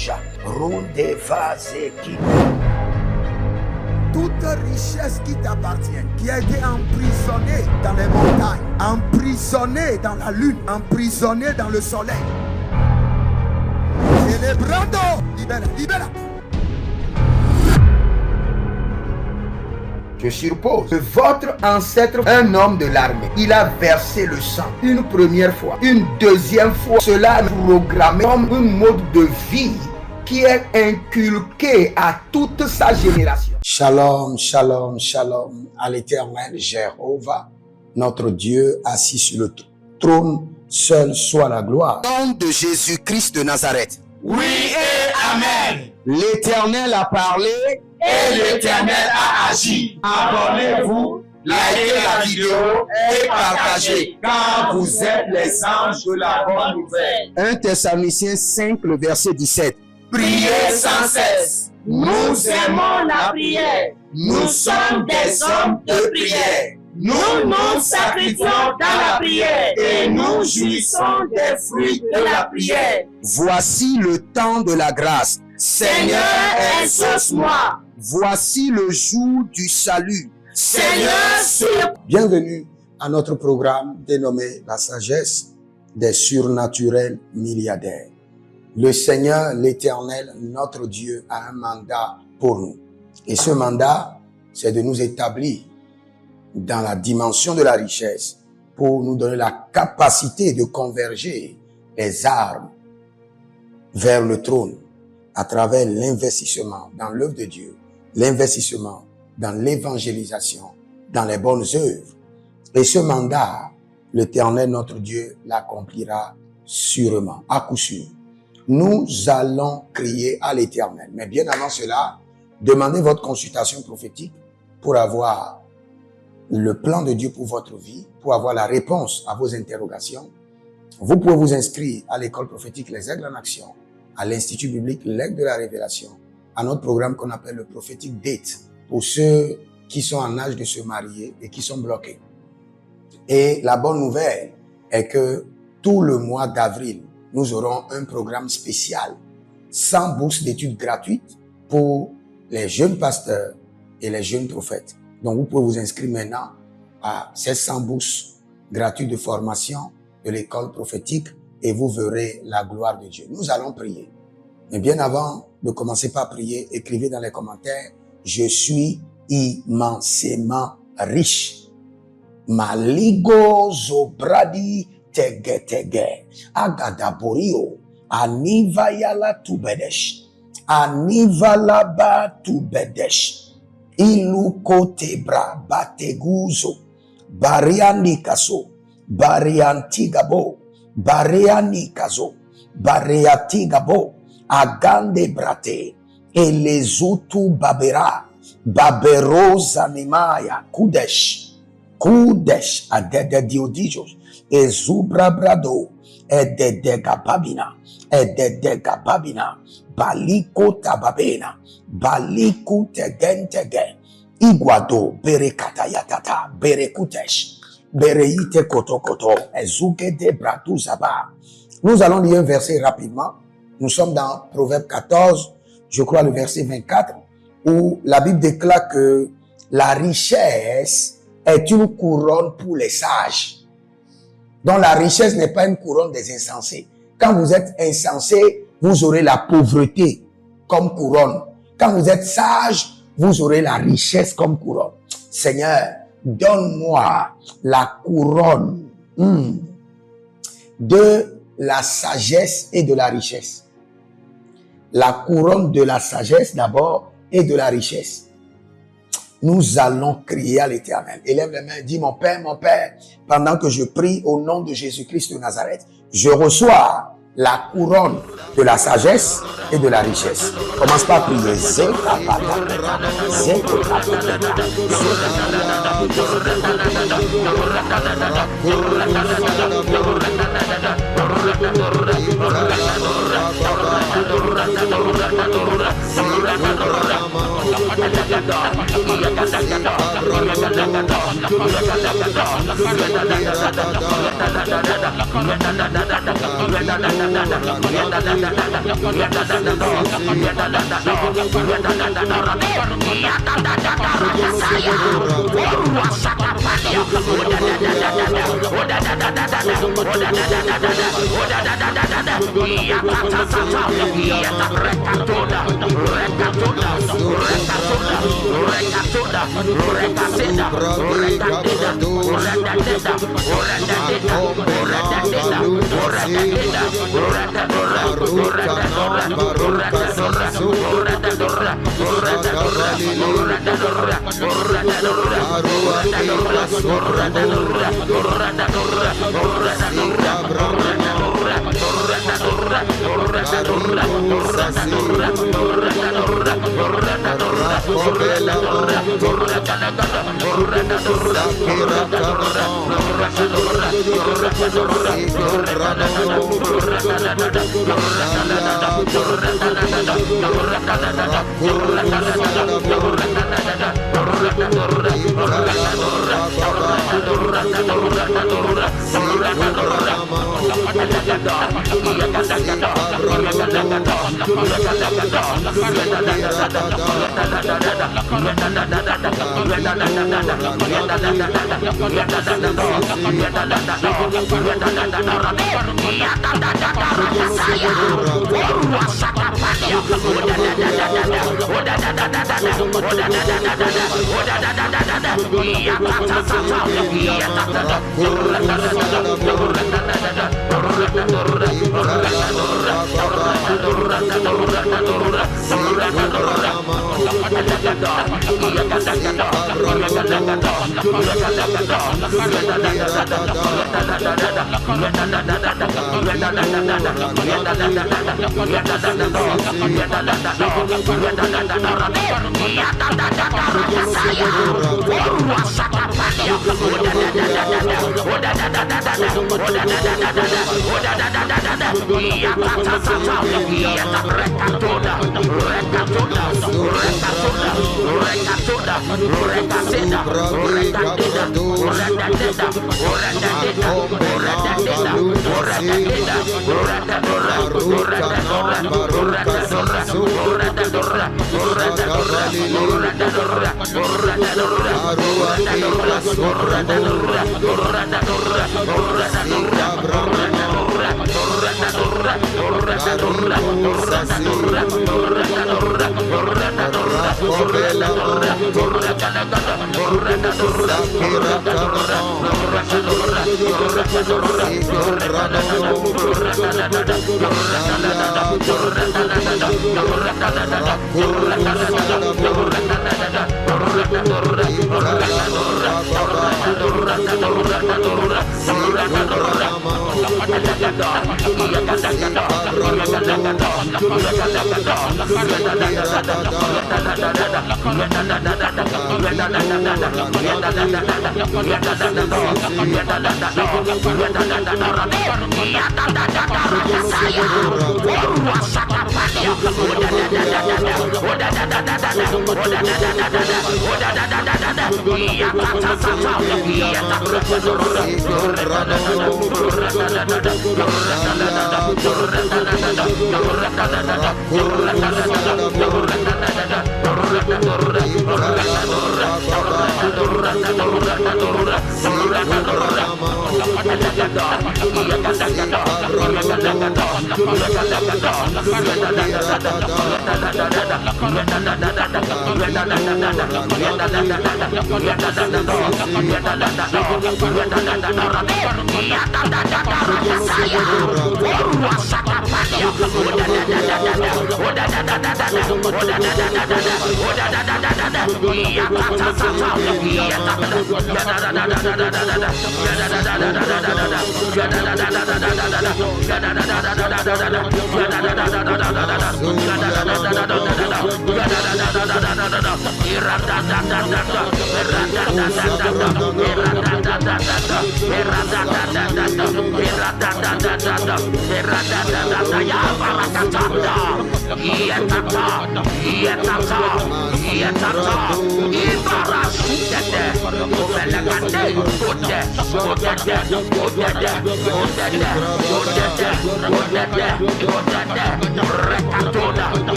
Kouja, Ronde Vazeki. Toute richesse qui t'appartient, qui a été emprisonnée dans les montagnes, emprisonnée dans la lune, emprisonnée dans le soleil. Célébrando, libère, libère. Je suppose que votre ancêtre, un homme de l'armée, il a versé le sang une première fois, une deuxième fois. Cela est programmé comme un mode de vie qui est inculqué à toute sa génération. Shalom, shalom, shalom à l'Éternel Jéhovah, notre Dieu assis sur le trône, seul soit la gloire. Au nom de Jésus-Christ de Nazareth. Oui et Amen. L'Éternel a parlé et l'Éternel a agi. Abonnez-vous, likez la vidéo et partagez, car vous êtes les anges de la bonne nouvelle. 1 Thessaloniciens 5, le verset 17. Priez sans cesse. Nous aimons la prière. Nous sommes des hommes de prière. Nous nous sacrifions dans la prière et nous jouissons des fruits de la prière. Voici le temps de la grâce. Seigneur, exauce-moi. Voici le jour du salut. Seigneur, bienvenue à notre programme dénommé La sagesse des surnaturels milliardaires. Le Seigneur, l'Éternel, notre Dieu, a un mandat pour nous. Et ce mandat, c'est de nous établir dans la dimension de la richesse pour nous donner la capacité de converger les armes vers le trône à travers l'investissement dans l'œuvre de Dieu, l'investissement dans l'évangélisation, dans les bonnes œuvres. Et ce mandat, l'Éternel, notre Dieu, l'accomplira sûrement, à coup sûr. Nous allons crier à l'Éternel. Mais bien avant cela, demandez votre consultation prophétique pour avoir le plan de Dieu pour votre vie, pour avoir la réponse à vos interrogations. Vous pouvez vous inscrire à l'école prophétique Les Aigles en Action, à l'Institut biblique L'Aigle de la Révélation, à notre programme qu'on appelle le prophétique Date, pour ceux qui sont en âge de se marier et qui sont bloqués. Et la bonne nouvelle est que tout le mois d'avril, nous aurons un programme spécial, 100 bourses d'études gratuites pour les jeunes pasteurs et les jeunes prophètes. Donc, vous pouvez vous inscrire maintenant à ces 100 bourses gratuites de formation de l'école prophétique et vous verrez la gloire de Dieu. Nous allons prier. Mais bien avant de commencer par prier, écrivez dans les commentaires, je suis immensément riche. Maligo zobradi tege tege. Agadaborio. Anivayala tubedesh. Anivalaba tubedesh. Iluko tebra bateguzo. Bariani kaso. Bariantigabo. Bariani kazo. Bariatigabo. Agande brate. Elezutu babera. Baberosa nemaya. Kudesh. Kudesh adede diodijos. Ezubra brado. Ededega babina. Ededega babina. Baliko tababena. Baliku tegentege. Iguado berekatayatata. Berekutesh. Bereite koto. Ezuke de bratuzaba. Nous allons lire un verset rapidement. Nous sommes dans Proverbe 14, je crois le verset 24, où la Bible déclare que la richesse est une couronne pour les sages. Donc la richesse n'est pas une couronne des insensés. Quand vous êtes insensé, vous aurez la pauvreté comme couronne. Quand vous êtes sage, vous aurez la richesse comme couronne. Seigneur, donne-moi la couronne de la sagesse et de la richesse. La couronne de la sagesse d'abord et de la richesse. Nous allons crier à l'Éternel. Élève les mains, dis mon Père, pendant que je prie au nom de Jésus-Christ de Nazareth, je reçois la couronne de la sagesse et de la richesse. Commence par prier.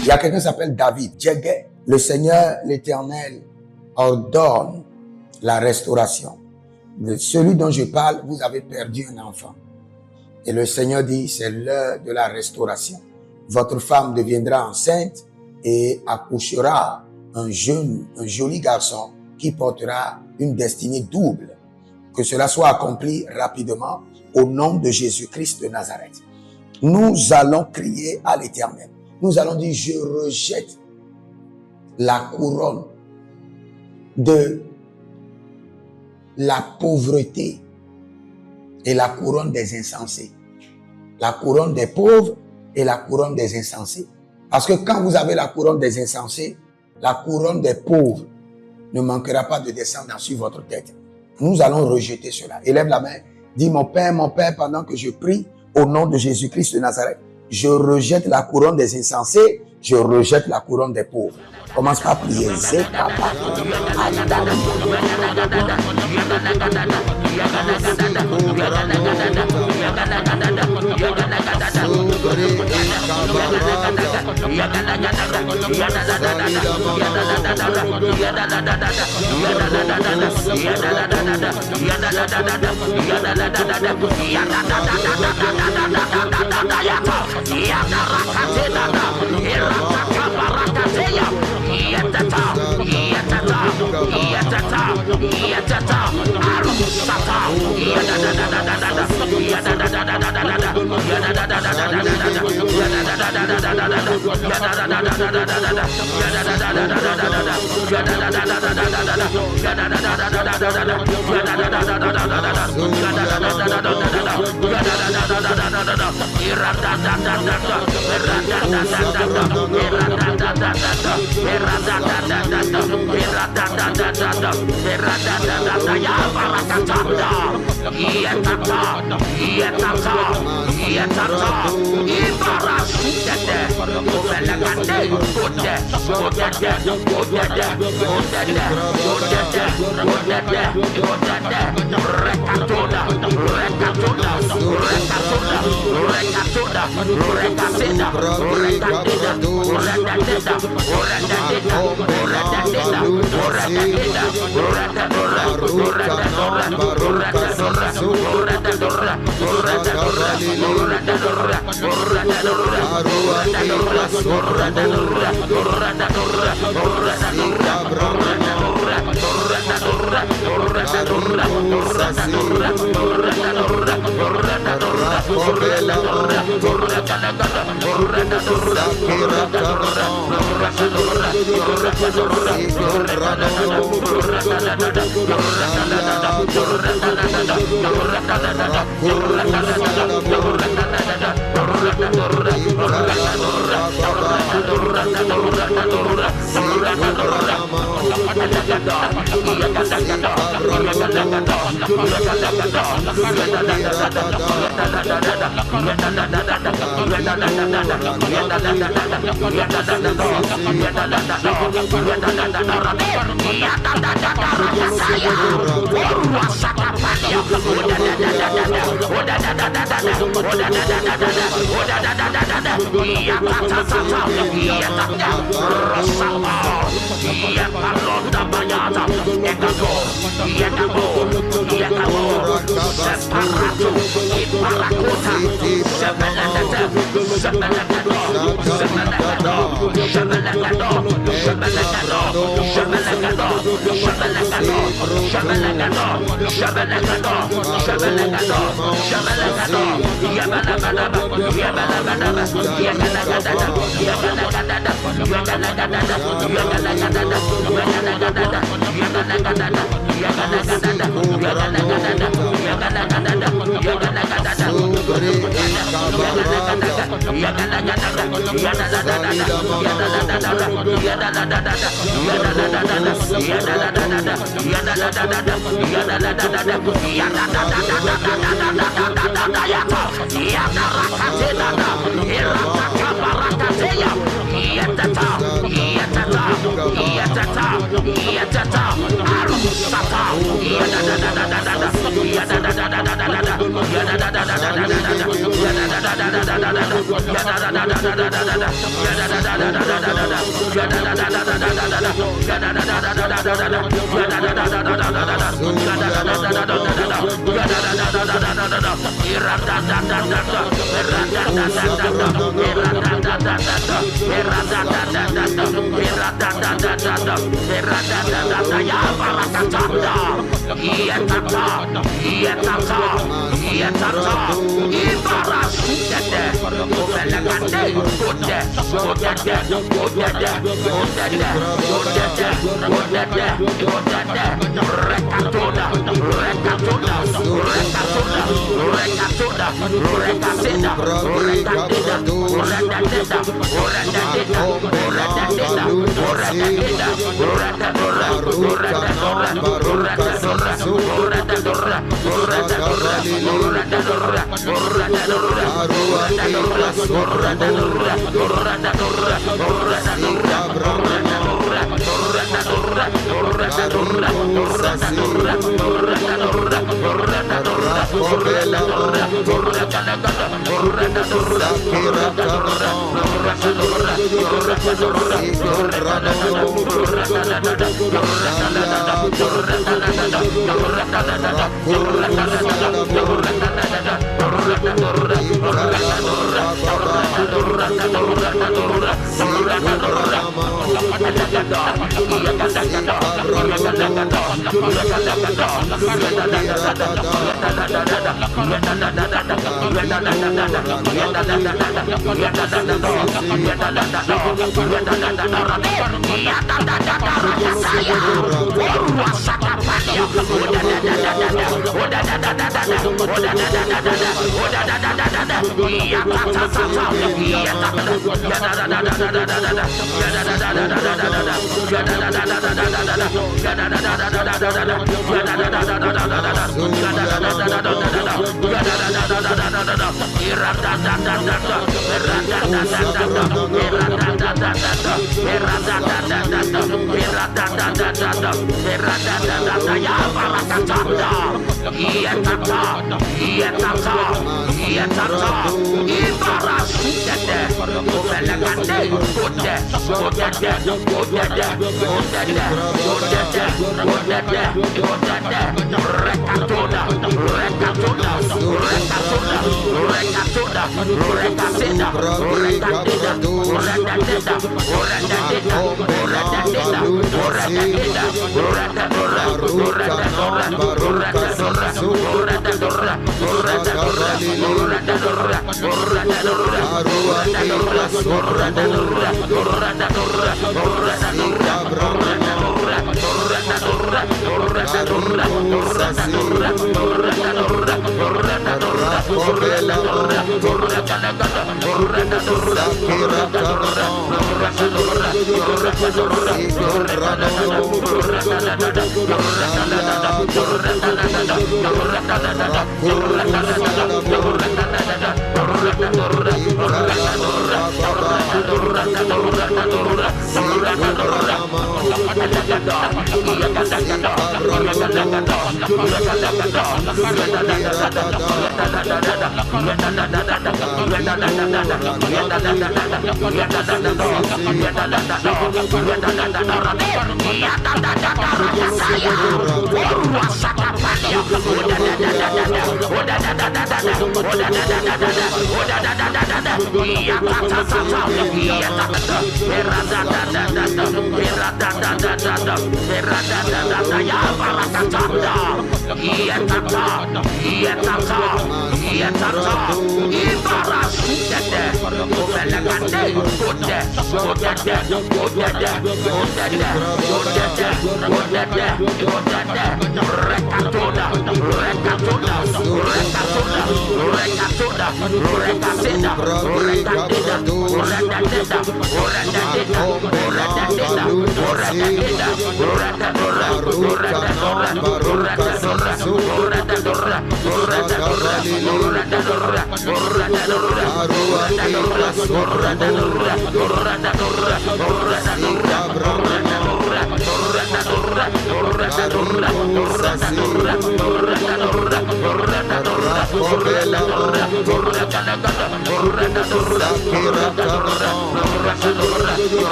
Il y a quelqu'un qui s'appelle David. Djegé. Le Seigneur, l'Éternel, ordonne la restauration. De celui dont je parle, vous avez perdu un enfant. Et le Seigneur dit, c'est l'heure de la restauration. Votre femme deviendra enceinte et accouchera un joli garçon qui portera une destinée double. Que cela soit accompli rapidement au nom de Jésus-Christ de Nazareth. Nous allons crier à l'Éternel. Nous allons dire, je rejette la couronne de la pauvreté et la couronne des insensés. La couronne des pauvres et la couronne des insensés. Parce que quand vous avez la couronne des insensés, la couronne des pauvres ne manquera pas de descendre sur votre tête. Nous allons rejeter cela. Élève la main. Dis, mon Père, pendant que je prie au nom de Jésus-Christ de Nazareth, je rejette la couronne des insensés, je rejette la couronne des pauvres. Commence par prier.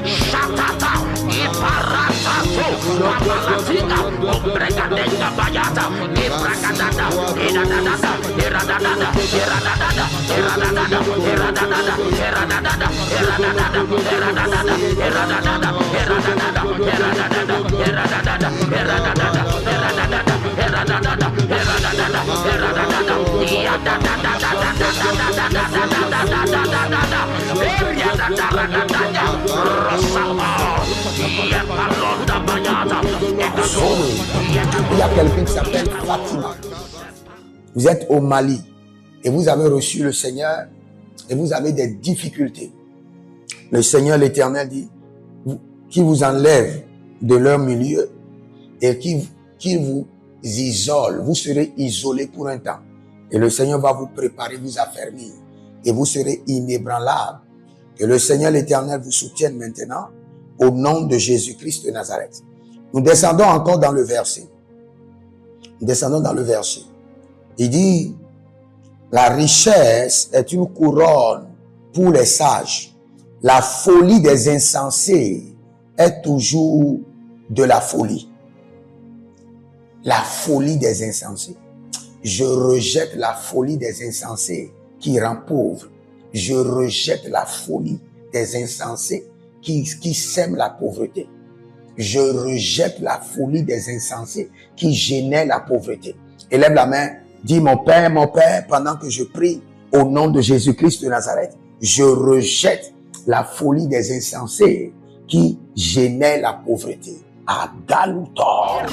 Shatata, Iparata. Il y a quelqu'un qui s'appelle Fatima. Vous êtes au Mali et vous avez reçu le Seigneur et vous avez des difficultés. Le Seigneur l'Éternel dit qu'il vous enlève de leur milieu et qu'il vous isole. Vous serez isolé pour un temps. Et le Seigneur va vous préparer, vous affermir. Et vous serez inébranlable. Que le Seigneur l'Éternel vous soutienne maintenant au nom de Jésus-Christ de Nazareth. Nous descendons encore dans le verset. Nous descendons dans le verset. Il dit, la richesse est une couronne pour les sages. La folie des insensés est toujours de la folie. La folie des insensés. Je rejette la folie des insensés qui rend pauvre. Je rejette la folie des insensés qui sèment la pauvreté. Je rejette la folie des insensés qui génèrent la pauvreté. Élève la main, dis mon Père, pendant que je prie au nom de Jésus-Christ de Nazareth, je rejette la folie des insensés qui génèrent la pauvreté. Agalutor.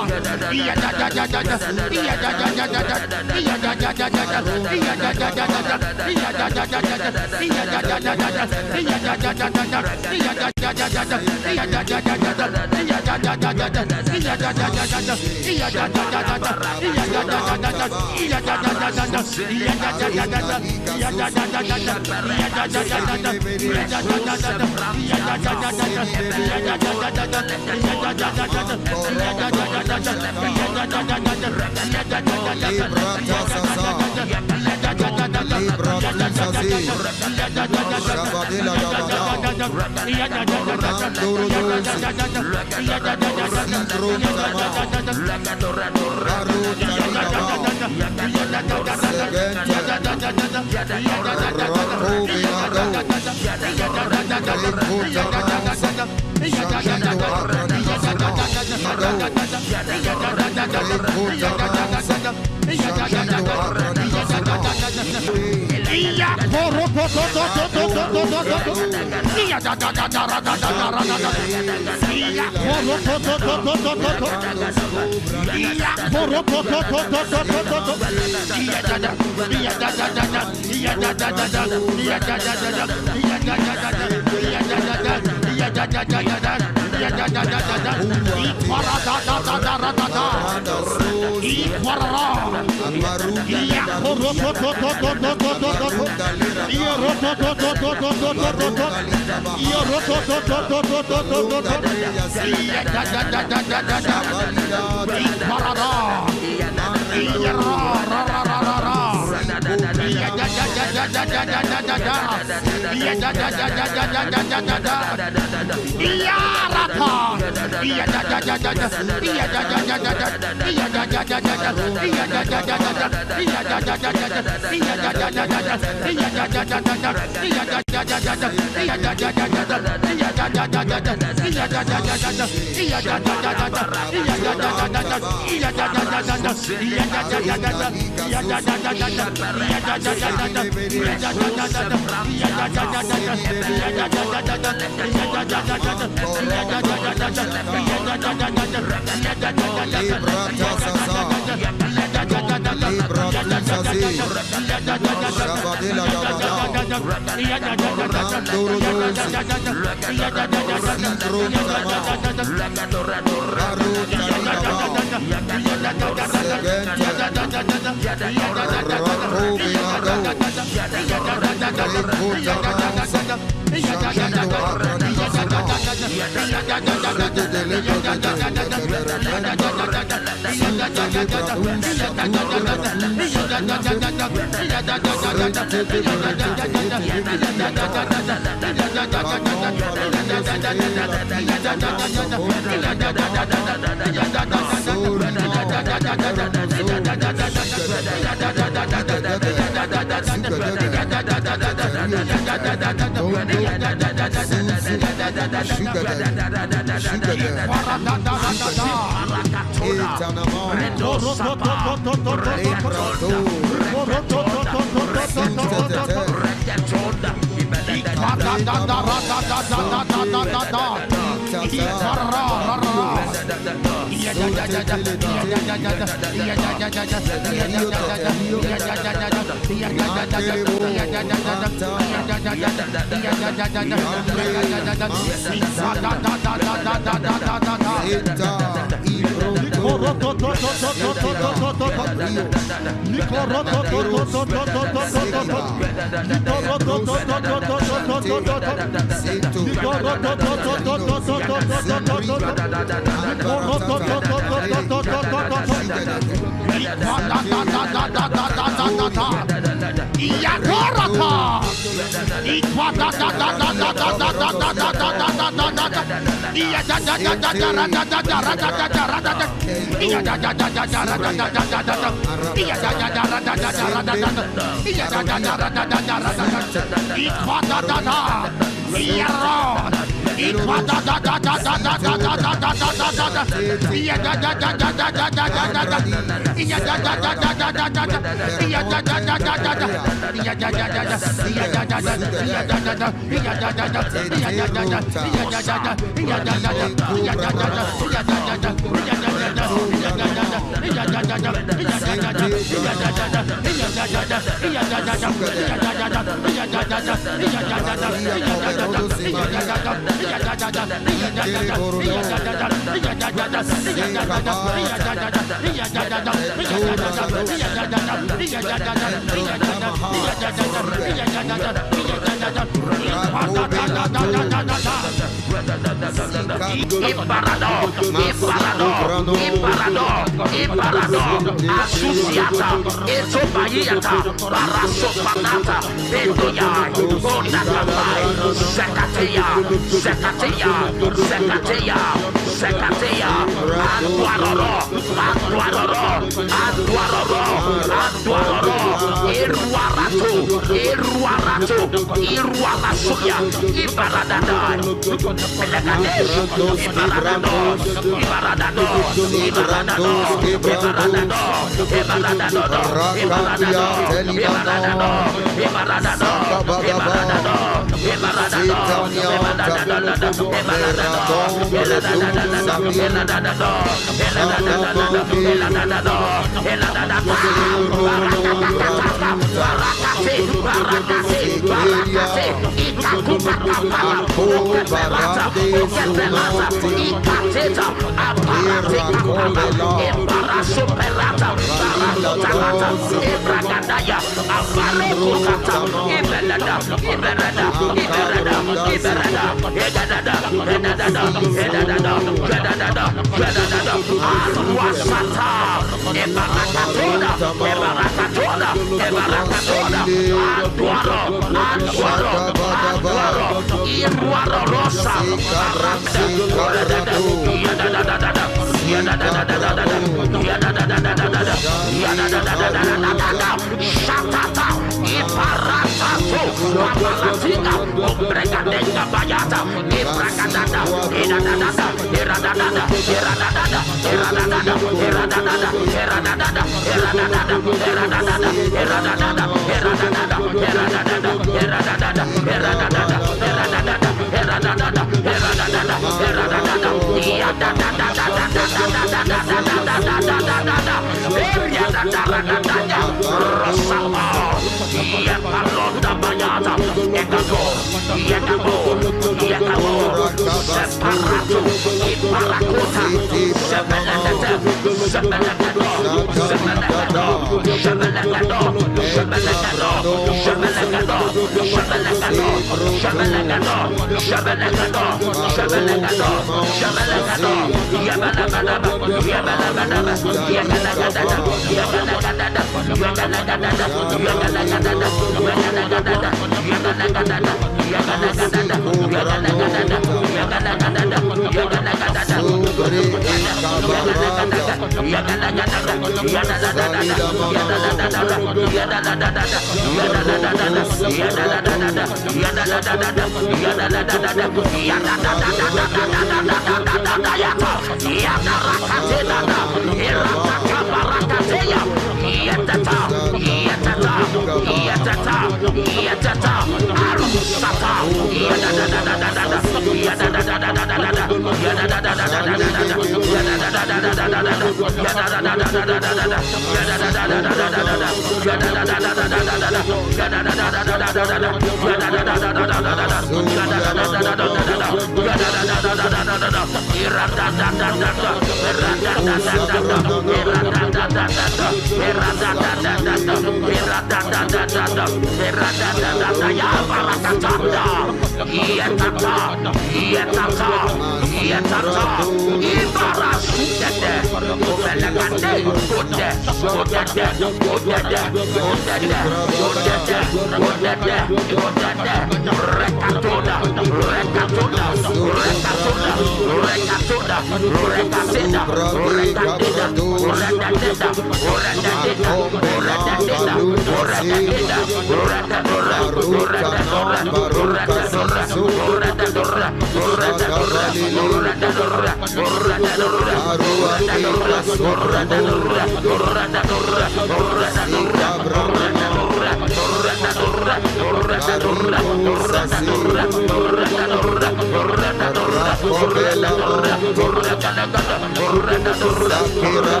Sakira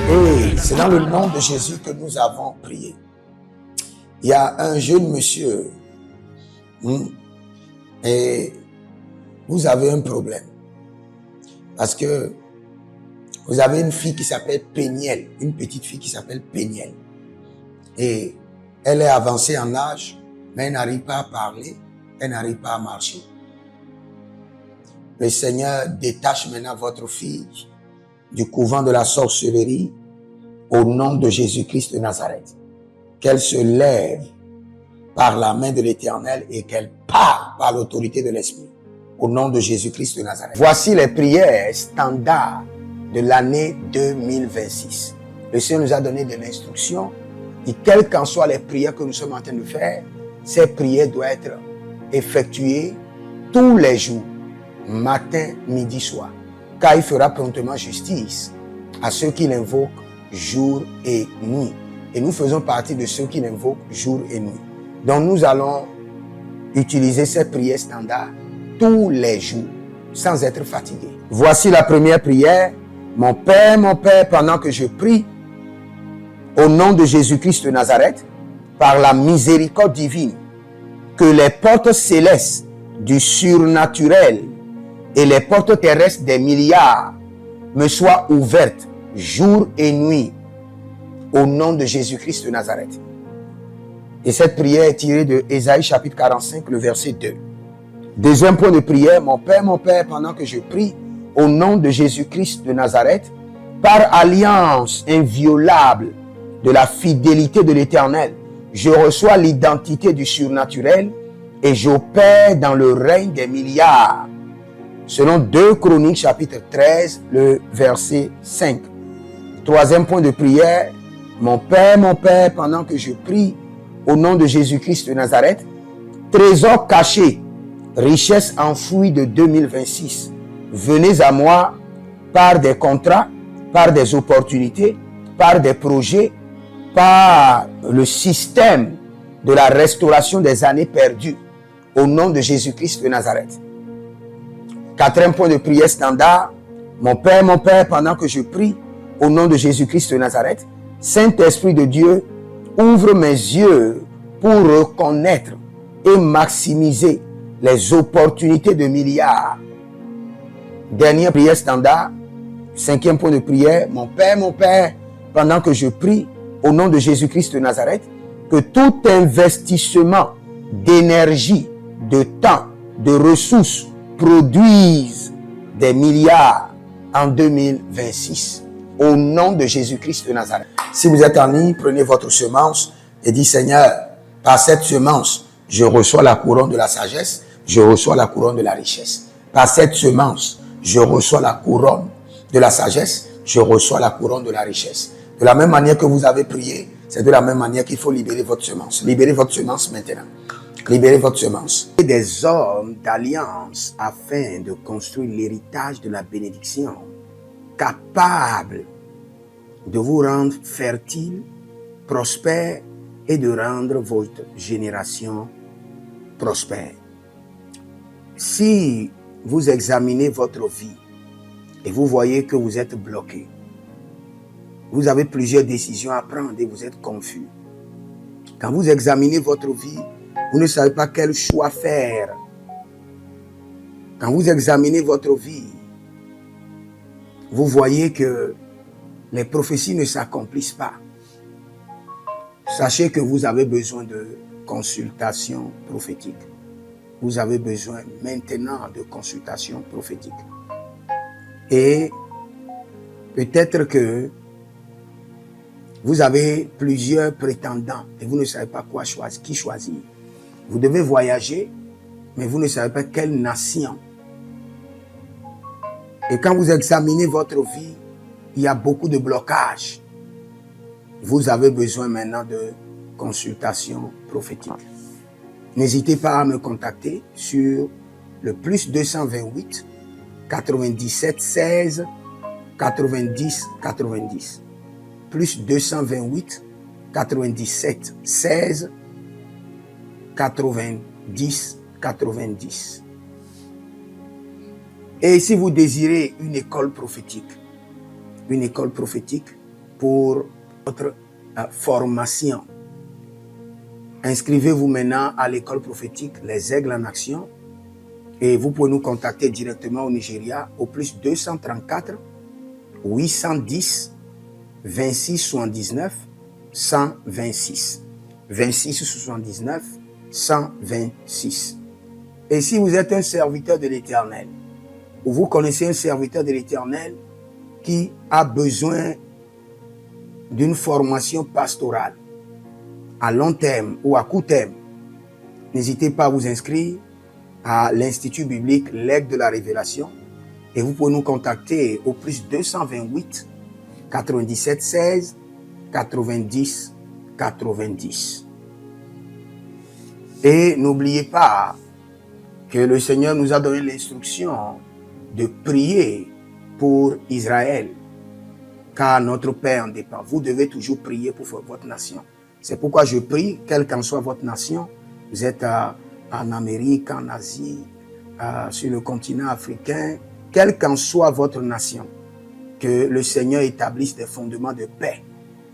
Et c'est dans le nom de Jésus que nous avons prié. Il y a un jeune monsieur et vous avez un problème. Parce que vous avez une fille qui s'appelle Péniel, une petite fille qui s'appelle Péniel. Et elle est avancée en âge, mais elle n'arrive pas à parler, elle n'arrive pas à marcher. Le Seigneur détache maintenant votre fille du couvent de la sorcellerie au nom de Jésus-Christ de Nazareth. Qu'elle se lève par la main de l'Éternel et qu'elle parle par l'autorité de l'Esprit au nom de Jésus-Christ de Nazareth. Voici les prières standards de l'année 2026. Le Seigneur nous a donné de l'instruction et quelles qu'en soient les prières que nous sommes en train de faire, ces prières doivent être effectuées tous les jours, matin, midi, soir. Car il fera promptement justice à ceux qui l'invoquent jour et nuit. Et nous faisons partie de ceux qui l'invoquent jour et nuit. Donc nous allons utiliser ces prières standards tous les jours, sans être fatigués. Voici la première prière. Mon Père, pendant que je prie, au nom de Jésus-Christ de Nazareth, par la miséricorde divine, que les portes célestes du surnaturel et les portes terrestres des milliards me soient ouvertes jour et nuit au nom de Jésus-Christ de Nazareth. Et cette prière est tirée de Ésaïe chapitre 45, le verset 2. Deuxième point de prière, mon Père, pendant que je prie au nom de Jésus-Christ de Nazareth, par alliance inviolable de la fidélité de l'Éternel, je reçois l'identité du surnaturel et j'opère dans le règne des milliards. Selon 2 Chroniques chapitre 13, le verset 5. Troisième point de prière. Mon Père, pendant que je prie au nom de Jésus-Christ de Nazareth, trésor caché, richesse enfouie de 2026. Venez à moi par des contrats, par des opportunités, par des projets, par le système de la restauration des années perdues au nom de Jésus-Christ de Nazareth. Quatrième point de prière standard. Mon Père, pendant que je prie au nom de Jésus-Christ de Nazareth, Saint-Esprit de Dieu, ouvre mes yeux pour reconnaître et maximiser les opportunités de milliards. Dernière prière standard. Cinquième point de prière. Mon Père, pendant que je prie au nom de Jésus-Christ de Nazareth, que tout investissement d'énergie, de temps, de ressources produise des milliards en 2026. Au nom de Jésus-Christ de Nazareth. Si vous êtes en ligne, prenez votre semence et dites, Seigneur, par cette semence, je reçois la couronne de la sagesse, je reçois la couronne de la richesse. Par cette semence, je reçois la couronne de la sagesse, je reçois la couronne de la richesse. De la même manière que vous avez prié, c'est de la même manière qu'il faut libérer votre semence. Libérez votre semence maintenant. Libérez votre semence. Des hommes d'alliance afin de construire l'héritage de la bénédiction, capables de vous rendre fertile, prospère et de rendre votre génération prospère. Si vous examinez votre vie et vous voyez que vous êtes bloqué, vous avez plusieurs décisions à prendre et vous êtes confus. Quand vous examinez votre vie, vous ne savez pas quel choix faire. Quand vous examinez votre vie, vous voyez que les prophéties ne s'accomplissent pas. Sachez que vous avez besoin de consultation prophétique. Vous avez besoin maintenant de consultation prophétique. Et peut-être que vous avez plusieurs prétendants et vous ne savez pas qui choisir. Vous devez voyager, mais vous ne savez pas quelle nation. Et quand vous examinez votre vie, il y a beaucoup de blocages. Vous avez besoin maintenant de consultation prophétique. N'hésitez pas à me contacter sur le plus 228 97 16 90 90. Plus 228 97 16 90 90. Et si vous désirez une école prophétique pour votre formation, inscrivez-vous maintenant à l'école prophétique Les Aigles en Action et vous pouvez nous contacter directement au Nigeria au plus 234 810 26 79 126. 26 79 126. Et si vous êtes un serviteur de l'Éternel, ou vous connaissez un serviteur de l'Éternel qui a besoin d'une formation pastorale à long terme ou à court terme, n'hésitez pas à vous inscrire à l'Institut biblique L'Aigle de la Révélation et vous pouvez nous contacter au plus 228 97 16 90 90. Et n'oubliez pas que le Seigneur nous a donné l'instruction de prier pour Israël, car notre paix en dépend. Vous devez toujours prier pour votre nation. C'est pourquoi je prie, quelle qu'en soit votre nation, vous êtes en Amérique, en Asie, sur le continent africain, quelle qu'en soit votre nation, que le Seigneur établisse des fondements de paix,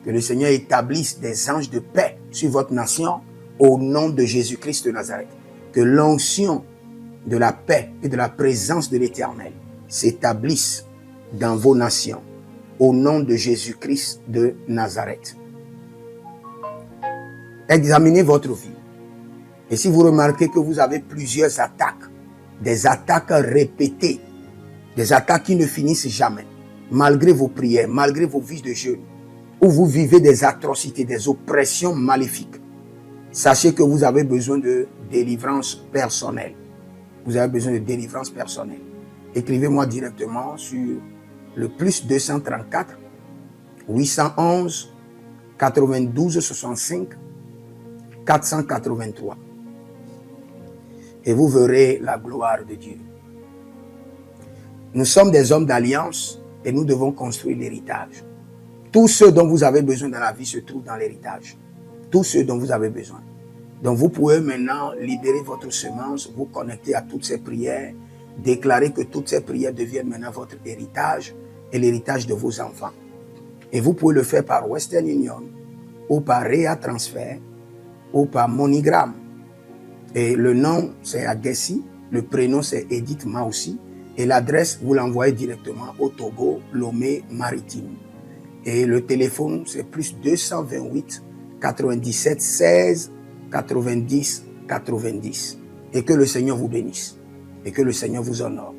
que le Seigneur établisse des anges de paix sur votre nation au nom de Jésus-Christ de Nazareth. Que l'onction de la paix et de la présence de l'Éternel s'établisse dans vos nations au nom de Jésus-Christ de Nazareth. Examinez votre vie. Et si vous remarquez que vous avez plusieurs attaques, des attaques répétées, des attaques qui ne finissent jamais, malgré vos prières, malgré vos vies de jeûne, où vous vivez des atrocités, des oppressions maléfiques, sachez que vous avez besoin de délivrance personnelle. Vous avez besoin de délivrance personnelle. Écrivez-moi directement sur le plus 234 811 92 65 483. Et vous verrez la gloire de Dieu. Nous sommes des hommes d'alliance et nous devons construire l'héritage. Tout ce dont vous avez besoin dans la vie se trouve dans l'héritage. Tout ce dont vous avez besoin. Donc vous pouvez maintenant libérer votre semence, vous connecter à toutes ces prières, déclarer que toutes ces prières deviennent maintenant votre héritage et l'héritage de vos enfants. Et vous pouvez le faire par Western Union ou par Rea Transfer ou par MoneyGram. Et le nom c'est Agessi, le prénom c'est Edith Maussi et l'adresse vous l'envoyez directement au Togo, Lomé Maritime. Et le téléphone c'est plus 228 97 16 90 90. Et que le Seigneur vous bénisse et que le Seigneur vous honore.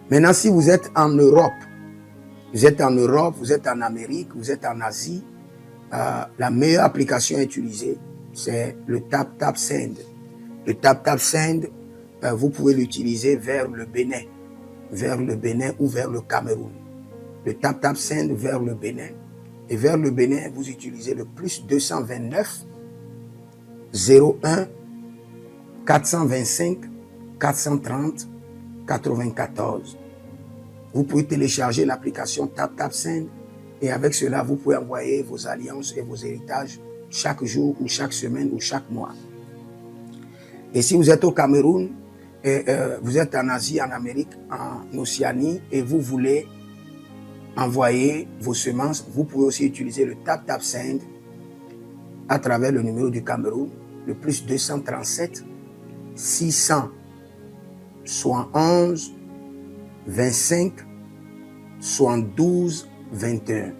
Maintenant, si vous êtes en Europe, vous êtes en Europe, vous êtes en Amérique, vous êtes en Asie, la meilleure application à utiliser, c'est le TapTapSend. Le TapTapSend, vous pouvez l'utiliser vers le Bénin ou vers le Cameroun. Le TapTapSend vers le Bénin. Et vers le Bénin, vous utilisez le plus 229 01 425 430 94. Vous pouvez télécharger l'application TapTapSend et avec cela, vous pouvez envoyer vos alliances et vos héritages chaque jour ou chaque semaine ou chaque mois. Et si vous êtes au Cameroun, et, vous êtes en Asie, en Amérique, en Océanie et vous voulez envoyer vos semences, vous pouvez aussi utiliser le TapTapSend à travers le numéro du Cameroun, le plus 237 671 25 72 21.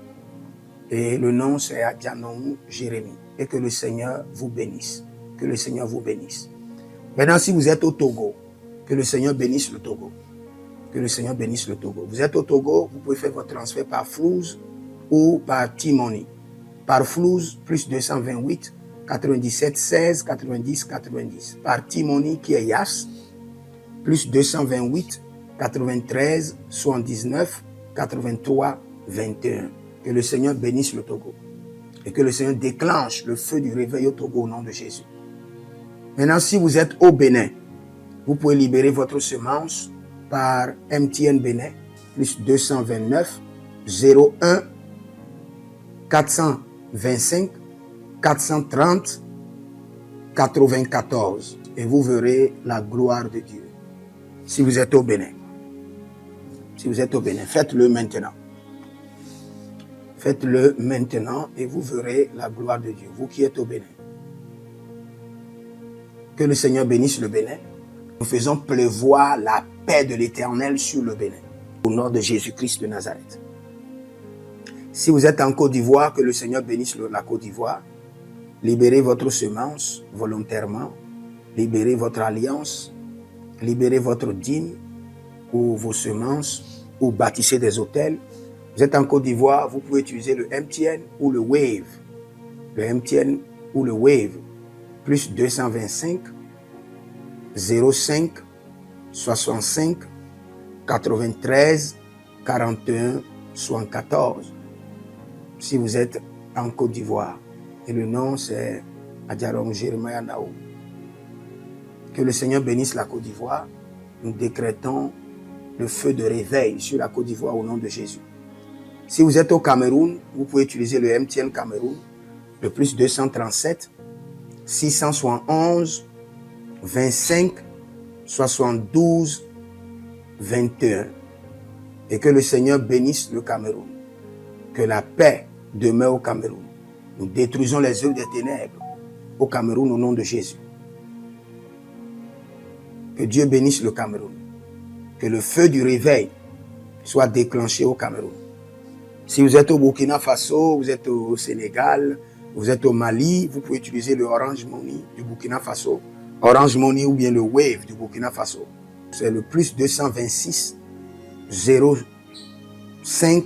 Et le nom c'est Adjanou Jérémie. Et que le Seigneur vous bénisse. Que le Seigneur vous bénisse. Maintenant, si vous êtes au Togo, que le Seigneur bénisse le Togo. Que le Seigneur bénisse le Togo. Vous êtes au Togo, vous pouvez faire votre transfert par Flouz ou par T-Money. Par Flouz, plus 228 97 16 90 90. Par T-Money qui est Yas, plus 228 93 79 83 21. Que le Seigneur bénisse le Togo. Et que le Seigneur déclenche le feu du réveil au Togo au nom de Jésus. Maintenant, si vous êtes au Bénin, vous pouvez libérer votre semence par MTN Bénin, plus 229 01 425 430 94. Et vous verrez la gloire de Dieu. Si vous êtes au Bénin. Si vous êtes au Bénin, faites-le maintenant. Faites-le maintenant et vous verrez la gloire de Dieu. Vous qui êtes au Bénin. Que le Seigneur bénisse le Bénin. Nous faisons pleuvoir la paix de l'Éternel sur le Bénin. Au nom de Jésus-Christ de Nazareth. Si vous êtes en Côte d'Ivoire, que le Seigneur bénisse la Côte d'Ivoire. Libérez votre semence volontairement. Libérez votre alliance. Libérez votre dîme ou vos semences ou bâtissez des hôtels. Vous êtes en Côte d'Ivoire, vous pouvez utiliser le MTN ou le Wave. Le MTN ou le Wave. Plus 225 05 65 93 41 74. Si vous êtes en Côte d'Ivoire. Et le nom c'est Adjaron Jeremiah Naou. Que le Seigneur bénisse la Côte d'Ivoire. Nous décrétons le feu de réveil sur la Côte d'Ivoire au nom de Jésus. Si vous êtes au Cameroun, vous pouvez utiliser le MTN Cameroun, le plus 237 671 25 72 21. Et que le Seigneur bénisse le Cameroun. Que la paix demeure au Cameroun. Nous détruisons les œuvres des ténèbres au Cameroun au nom de Jésus. Que Dieu bénisse le Cameroun. Que le feu du réveil soit déclenché au Cameroun. Si vous êtes au Burkina Faso, vous êtes au Sénégal, vous êtes au Mali, vous pouvez utiliser le Orange Money du Burkina Faso. Orange Money ou bien le Wave du Burkina Faso. C'est le plus 226 05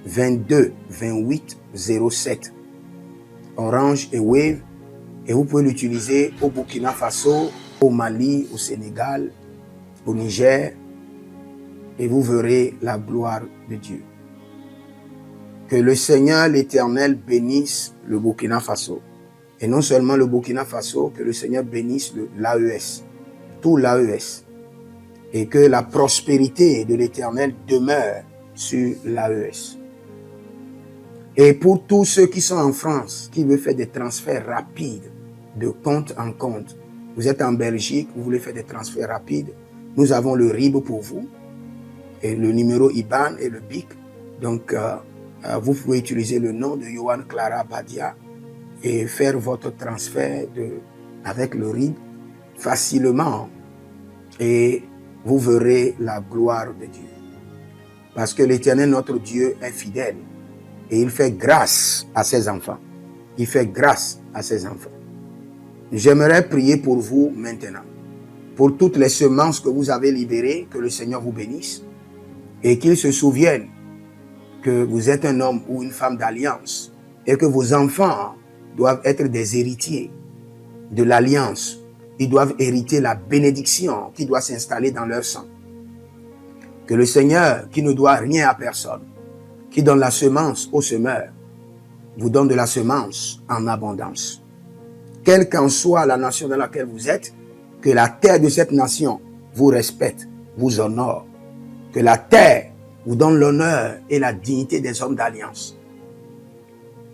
22 28 07. Orange et Wave. Et vous pouvez l'utiliser au Burkina Faso, au Mali, au Sénégal, au Niger, et vous verrez la gloire de Dieu. Que le Seigneur, l'Éternel, bénisse le Burkina Faso. Et non seulement le Burkina Faso, que le Seigneur bénisse l'AES, tout l'AES. Et que la prospérité de l'Éternel demeure sur l'AES. Et pour tous ceux qui sont en France, qui veulent faire des transferts rapides de compte en compte, vous êtes en Belgique, vous voulez faire des transferts rapides, nous avons le RIB pour vous, et le numéro IBAN et le BIC. Donc, vous pouvez utiliser le nom de Johan Clara Badia et faire votre transfert avec le RIB facilement. Et vous verrez la gloire de Dieu. Parce que l'Éternel, notre Dieu, est fidèle. Et il fait grâce à ses enfants. Il fait grâce à ses enfants. J'aimerais prier pour vous maintenant. Pour toutes les semences que vous avez libérées, que le Seigneur vous bénisse. Et qu'il se souvienne que vous êtes un homme ou une femme d'alliance. Et que vos enfants doivent être des héritiers de l'alliance. Ils doivent hériter la bénédiction qui doit s'installer dans leur sang. Que le Seigneur, qui ne doit rien à personne, qui donne la semence au semeur, vous donne de la semence en abondance. Quelle qu'en soit la nation dans laquelle vous êtes, que la terre de cette nation vous respecte, vous honore. Que la terre vous donne l'honneur et la dignité des hommes d'alliance.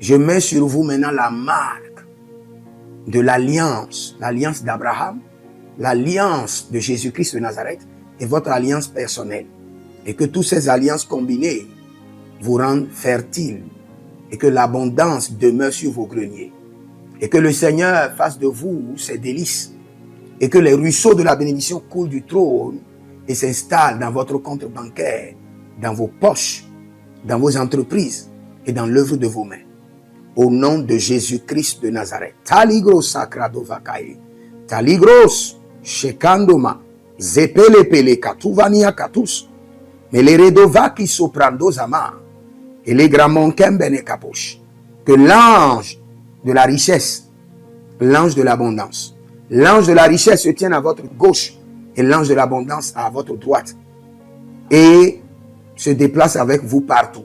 Je mets sur vous maintenant la marque de l'alliance d'Abraham, l'alliance de Jésus-Christ de Nazareth et votre alliance personnelle. Et que toutes ces alliances combinées vous rendent fertiles et que l'abondance demeure sur vos greniers. Et que le Seigneur fasse de vous ses délices et que les ruisseaux de la bénédiction coulent du trône et s'installent dans votre compte bancaire, dans vos poches, dans vos entreprises et dans l'œuvre de vos mains. Au nom de Jésus-Christ de Nazareth. Taligros sacrado vakae. Taligros shekandoma. Zepelepele katuvania katus. Meleredovaki soprando zama. Et les gramons kembene kaposh. Que l'ange de la richesse, l'ange de l'abondance, l'ange de la richesse se tienne à votre gauche et l'ange de l'abondance à votre droite. Et se déplace avec vous partout.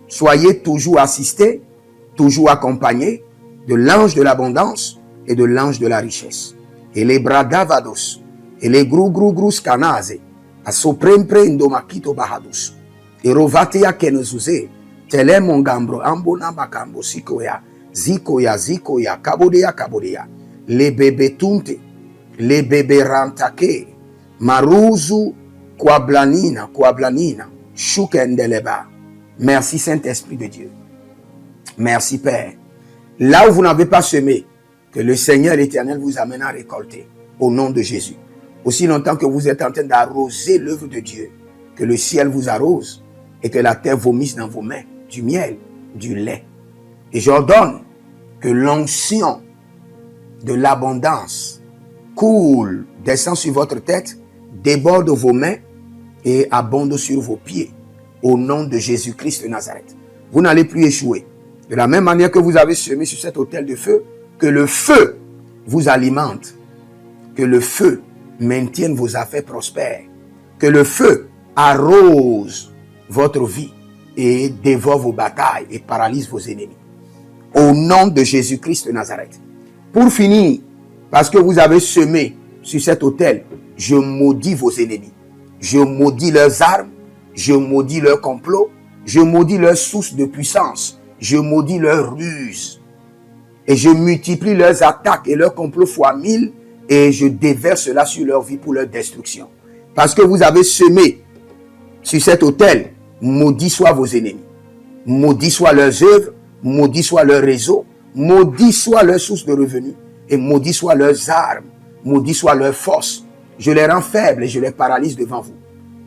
Soyez toujours assistés, toujours accompagné de l'ange de l'abondance et de l'ange de la richesse. Et les bradavados, et les grou scanase, a soprempre indomakito bahadus, et rovatea kenezuze, tele mongambro ambona makambo sikoya, zikoya, kabodea, les bébés tunte, les bébés rantake, maruzu, kwablanina, shukendeleba. Merci Saint-Esprit de Dieu. Merci Père. Là où vous n'avez pas semé, que le Seigneur l'Éternel vous amène à récolter. Au nom de Jésus. Aussi longtemps que vous êtes en train d'arroser l'œuvre de Dieu, que le ciel vous arrose et que la terre vomisse dans vos mains du miel, du lait. Et j'ordonne que l'onction de l'abondance coule, descend sur votre tête, déborde vos mains et abonde sur vos pieds. Au nom de Jésus-Christ de Nazareth. Vous n'allez plus échouer. De la même manière que vous avez semé sur cet autel de feu, que le feu vous alimente, que le feu maintienne vos affaires prospères, que le feu arrose votre vie et dévore vos batailles et paralyse vos ennemis. Au nom de Jésus-Christ de Nazareth. Pour finir, parce que vous avez semé sur cet autel, je maudis vos ennemis. Je maudis leurs armes, je maudis leurs complots, je maudis leurs sources de puissance, je maudis leurs ruses. Et je multiplie leurs attaques et leurs complots fois 1000 et je déverse cela sur leur vie pour leur destruction. Parce que vous avez semé sur cet autel, maudit soient vos ennemis, maudit soient leurs œuvres, maudit soit leur réseau, maudit soit leur source de revenus et maudit soient leurs armes, maudit soit leur force. Je les rends faibles et je les paralyse devant vous.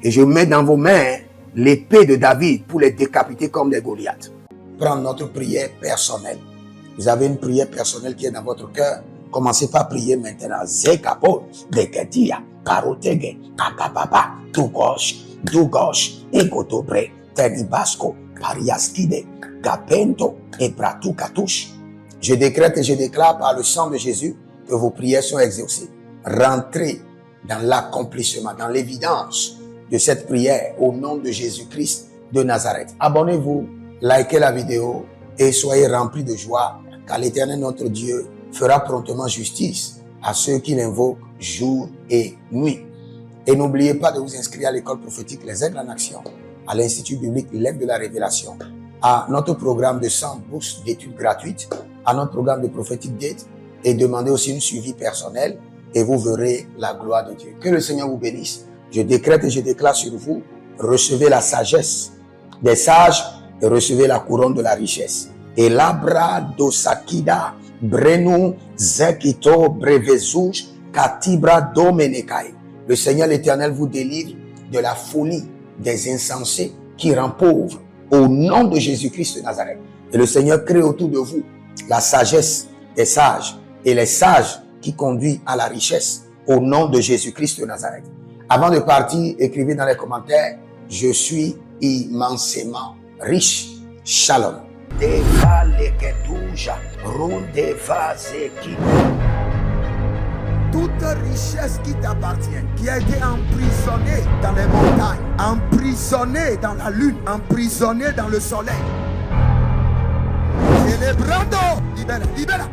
Et je mets dans vos mains l'épée de David pour les décapiter comme des Goliaths. Prendre notre prière personnelle. Vous avez une prière personnelle qui est dans votre cœur. Commencez par prier maintenant. Zekapo, Deketia, Karotege, Kakapapa, Dugos, Ekotobre, Tenibasco, Pariaskide, Gapento et Pratukatush. Je décrète et je déclare par le sang de Jésus que vos prières sont exaucées. rentrer dans l'accomplissement, dans l'évidence de cette prière au nom de Jésus-Christ de Nazareth. Abonnez-vous, likez la vidéo et soyez remplis de joie, car l'Éternel notre Dieu fera promptement justice à ceux qui l'invoquent jour et nuit. Et n'oubliez pas de vous inscrire à l'école prophétique Les Aigles en Action, à l'Institut biblique L'Aigle de la Révélation, à notre programme de 100 bourses d'études gratuites, à notre programme de prophétique date, et demandez aussi une suivi personnel et vous verrez la gloire de Dieu. Que le Seigneur vous bénisse. Je décrète et je déclare sur vous, recevez la sagesse des sages et recevez la couronne de la richesse. Et labra dosakida brenu zekito brevezuj katibra domenekai. Le Seigneur l'Éternel vous délivre de la folie des insensés qui rend pauvre au nom de Jésus-Christ de Nazareth. Et le Seigneur crée autour de vous la sagesse des sages et les sages qui conduisent à la richesse au nom de Jésus-Christ de Nazareth. Avant de partir, écrivez dans les commentaires, je suis immensément riche. Shalom. Toute richesse qui t'appartient, qui a été emprisonnée dans les montagnes, emprisonnée dans la lune, emprisonnée dans le soleil. Célébrando, libère, libère.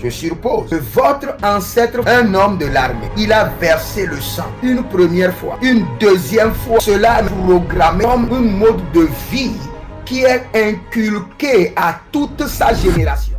Je suppose que votre ancêtre, un homme de l'armée, il a versé le sang une première fois, une deuxième fois. Cela est programmé comme un mode de vie qui est inculqué à toute sa génération.